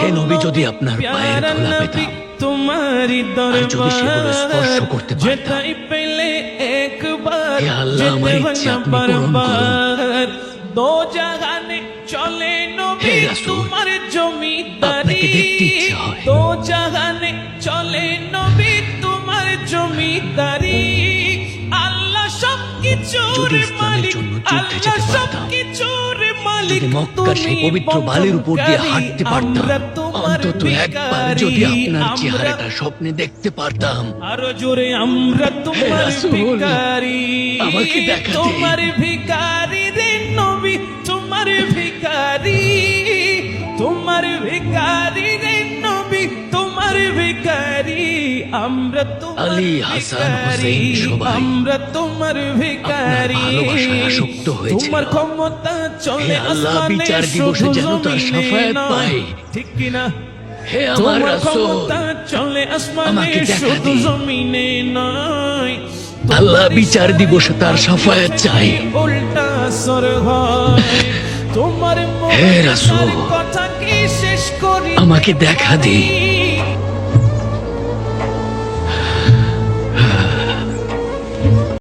হে নবী, যদি আপনার পায়ের ধুলা পেতাম, আর যদি সেগুলো স্পর্শ করতে পারতাম, হে আল্লাহ, আমার ইচ্ছে আপনি পূরণ করুন। চলে নবী হে রাসূল, তোমার জমিদারি, আপনাকে দেখতে ইচ্ছে হয়। দো জাহানে চলে নবী তোমার জমিদারি। আল্লাহ সবকিছুর যদি ইসলামের মালিক, জন্য যুদ্ধে আল্লাহ যেতে পারতাম, সবকিছুর মালিক, যদি মক্কার সেই পবিত্র বালির উপর দিয়ে হাঁটতে পারতাম, অন্তত একবার যদি আপনার চেহারাটা স্বপ্নে দেখতে পারতাম। আরো জোরে, আমরা তোমার রাসূল, ভিখারি, আমাকে দেখা দিন। তোমার ভিখারি রে নবী, তোমার ভিখারি, তোমার ভিখারি রে নবী, তোমার ভিখারি। আমরা তোমার আলী, হাসান, ভিখারি, হুসেইন সবাই আমরা তোমার আপনার ভিখারি। ভালোবাসায় আসক্ত হয়েছিল। তোমার ক্ষমতা চলে হে আল্লাহ, আসমানে, বিচার দিবসে শুধু যেন তার জমিনে শাফায়াত নয়। পাই। ঠিক কিনা? হে আমার তোমার রাসূল, ক্ষমতা চলে আসমানে, আমাকে দেখা শুধু দিন। জমিনে নয়। আল্লাহ, বিচার দিবসে তার শাফায়াত চাই। উল্টা সর হয় তোমার হে রাসূল, কথা কি শেষ করি, আমাকে দেখা দিন।